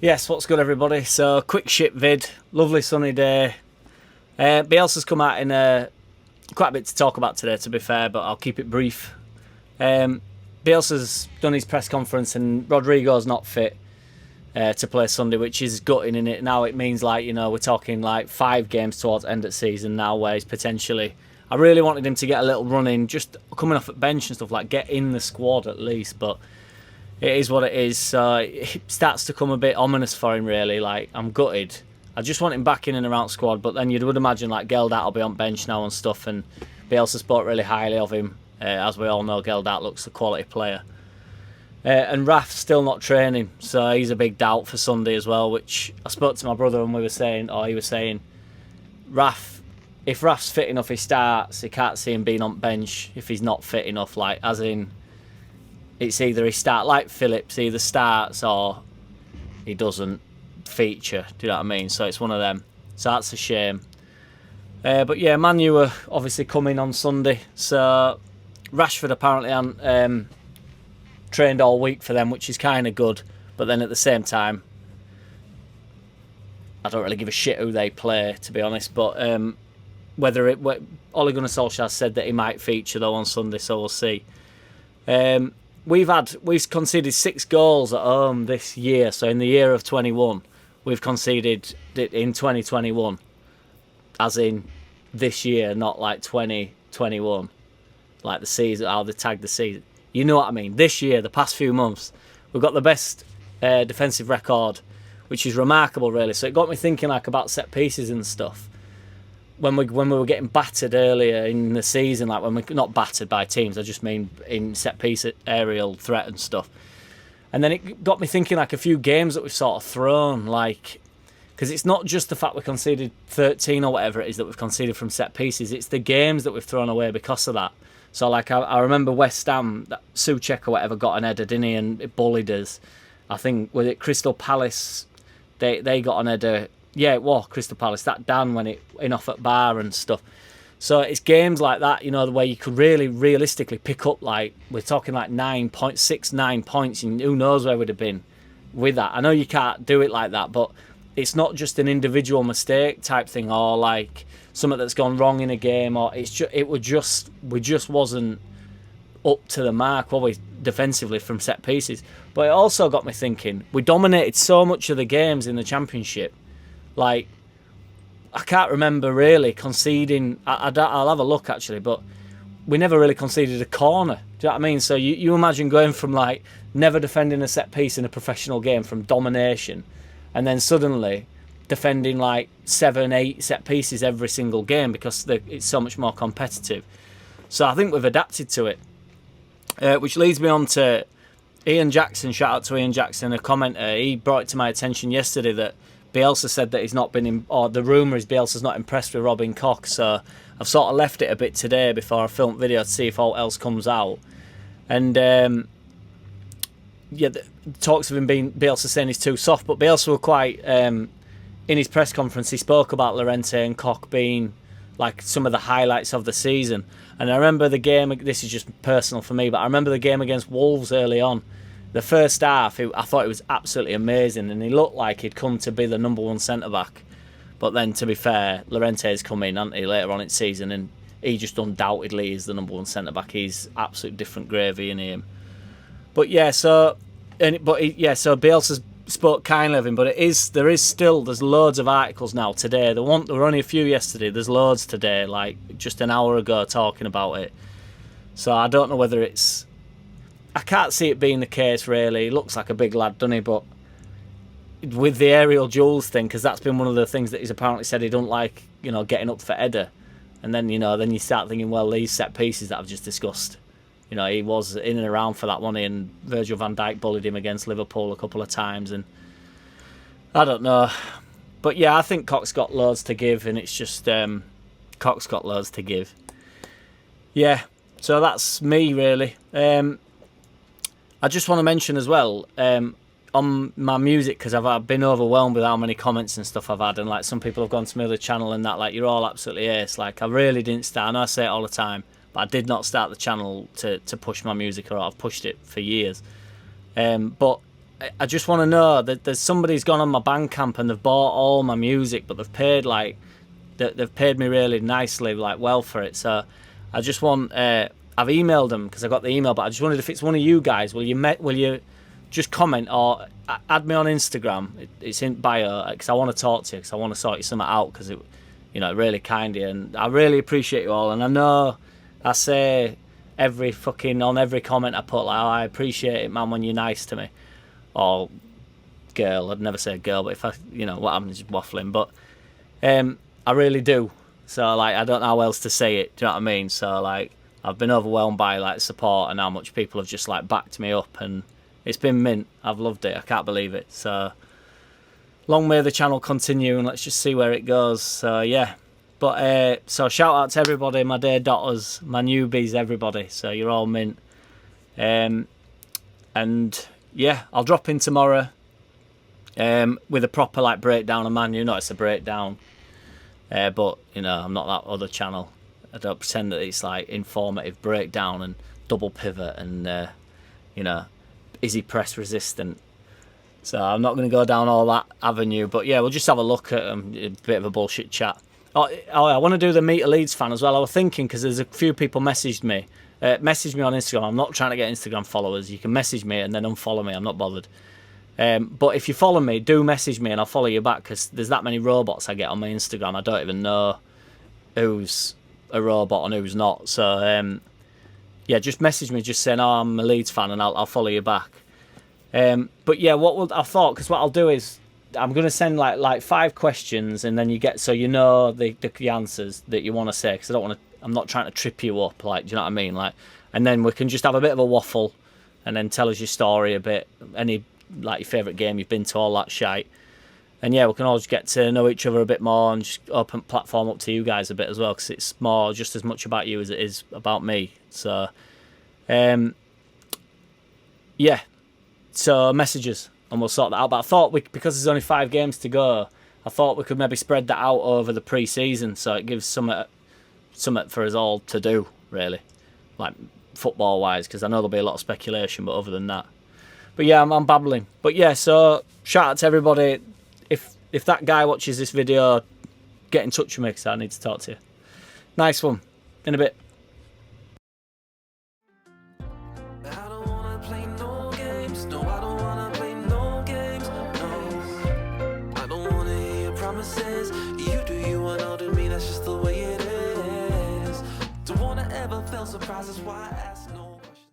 Yes, what's good everybody? So, quick ship vid, lovely sunny day. Bielsa's come out in quite a bit to talk about today, to be fair, but I'll keep it brief. Bielsa's done his press conference and Rodrigo's not fit to play Sunday, which is gutting in it. Now it means, like, we're talking like 5 games towards end of season now where he's potentially... I really wanted him to get a little run in, just coming off at bench and stuff, like get in the squad at least, but it is what it is. So it starts to come a bit ominous for him, really. Like, I'm gutted. I just want him back in and around squad, but then you would imagine like Geldat will be on bench now and stuff, and Bielsa spoke really highly of him. As we all know, Geldat looks a quality player. And Raf's still not training, so he's a big doubt for Sunday as well, which I spoke to my brother and he was saying, if Raf's fit enough, he starts. He can't see him being on bench if he's not fit enough, like, as in, it's either he starts, like Phillips, either starts or he doesn't feature, do you know what I mean? So it's one of them. So that's a shame. But yeah, Man U are obviously coming on Sunday, so Rashford apparently hasn't trained all week for them, which is kind of good, but then at the same time, I don't really give a shit who they play, to be honest, but Ole Gunnar Solskjaer said that he might feature though on Sunday, so we'll see. We've conceded 6 goals at home this year, so in the year of 21, we've conceded in 2021, as in this year, not like 2021, like the season, how they tagged the season. You know what I mean? This year, the past few months, we've got the best defensive record, which is remarkable, really. So it got me thinking like about set pieces and stuff. When we were getting battered earlier in the season, like when we're not battered by teams, I just mean in set piece aerial threat and stuff. And then it got me thinking like a few games that we've sort of thrown, like, because it's not just the fact we conceded 13 or whatever it is that we've conceded from set pieces, it's the games that we've thrown away because of that. So like I remember West Ham, that Souček or whatever got an header, didn't he, and it bullied us. I think, was it Crystal Palace, they got an header. Yeah, it was Crystal Palace. That Dan when it in off at bar and stuff. So it's games like that, the way you could really realistically pick up, like, we're talking like 9 points, 9 points, and who knows where we'd have been with that. I know you can't do it like that, but it's not just an individual mistake type thing, or like something that's gone wrong in a game, or we just wasn't up to the mark, were we, defensively from set pieces. But it also got me thinking, we dominated so much of the games in the Championship. Like, I can't remember really conceding. I'll have a look actually, but we never really conceded a corner. Do you know what I mean? So you imagine going from like never defending a set piece in a professional game, from domination, and then suddenly defending like 7, 8 set pieces every single game because it's so much more competitive. So I think we've adapted to it, which leads me on to Ian Jackson. Shout out to Ian Jackson, a commenter. He brought it to my attention yesterday that Bielsa said that he's not been or the rumour is Bielsa's not impressed with Robin Koch, so I've sort of left it a bit today before I film video to see if all else comes out. And the talks of him being Bielsa saying he's too soft, but Bielsa were quite in his press conference, he spoke about Llorente and Koch being like some of the highlights of the season. And I remember the game, this is just personal for me, but I remember the game against Wolves early on. The first half, I thought it was absolutely amazing, and he looked like he'd come to be the number 1 centre-back. But then, to be fair, Llorente's come in, hasn't he, later on in the season, and he just undoubtedly is the number 1 centre-back. He's absolute different gravy in him. But yeah, so Bielsa spoke kindly of him, but there's loads of articles now today. There were only a few yesterday. There's loads today, like just an hour ago, talking about it. So I don't know whether it's... I can't see it being the case, really. He looks like a big lad, doesn't he? But with the aerial duels thing, because that's been one of the things that he's apparently said he don't like, getting up for header. And then, then you start thinking, well, these set pieces that I've just discussed, he was in and around for that one, and Virgil van Dijk bullied him against Liverpool a couple of times, and I don't know. But yeah, I think Koch's got loads to give, and it's just Koch's got loads to give. Yeah, so that's me, really. I just want to mention as well, on my music, because I've been overwhelmed with how many comments and stuff I've had, and like some people have gone to my other channel and that, like, you're all absolutely ace. Like, I really didn't start, I know I say it all the time, but I did not start the channel to push my music, or I've pushed it for years. But I just want to know that there's somebody's gone on my Bandcamp and they've bought all my music, but they've paid like they've paid me really nicely, like well for it. So I just want I've emailed them because I got the email, but I just wondered if it's one of you guys. Will you just comment or add me on Instagram? It's in bio because I want to talk to you because I want to sort you something out because it, you know, really kind of you, and I really appreciate you all. And I know I say on every comment I put like, oh, I appreciate it, man, when you're nice to me. Or girl, I'd never say girl, but if I, you know, what I'm just waffling, but I really do. So like, I don't know how else to say it. Do you know what I mean? So like, I've been overwhelmed by like support and how much people have just like backed me up, and it's been mint. I've loved it. I can't believe it. So long may the channel continue, and let's just see where it goes. So yeah, but so shout out to everybody, my dear daughters, my newbies, everybody. So you're all mint. And yeah, I'll drop in tomorrow with a proper like breakdown of Man U. Not it's a breakdown, but you know, I'm not that other channel. I don't pretend that it's like informative breakdown and double pivot and you know, is he press resistant. So I'm not going to go down all that avenue, but yeah, we'll just have a look at a bit of a bullshit chat. Oh, I want to do the Meet a Leeds Fan as well. I was thinking, because there's a few people messaged me on Instagram. I'm not trying to get Instagram followers. You can message me and then unfollow me. I'm not bothered. But if you follow me, do message me and I'll follow you back, because there's that many robots I get on my Instagram. I don't even know who's a robot and who's not. So yeah, just message me, just saying, oh, I'm a Leeds fan, and I'll follow you back. But yeah, I thought, because what I'll do is I'm going to send like 5 questions, and then you get, so you know the answers that you want to say, because I'm not trying to trip you up, like, do you know what I mean? Like, and then we can just have a bit of a waffle, and then tell us your story a bit, any, like, your favourite game you've been to, all that shite. And yeah, we can all just get to know each other a bit more, and just open platform up to you guys a bit as well, because it's more just as much about you as it is about me. So yeah, so messages, and we'll sort that out. But I thought because there's only 5 games to go, I thought we could maybe spread that out over the pre-season, so it gives something for us all to do, really, like football wise, because I know there'll be a lot of speculation, but other than that, but yeah, I'm babbling. But yeah, so shout out to everybody. If that guy watches this video, get in touch with me, because I need to talk to you. Nice one. In a bit. Promises, you do you and I'll do me, that's just the way it is. Don't wanna ever feel surprises, why I ask no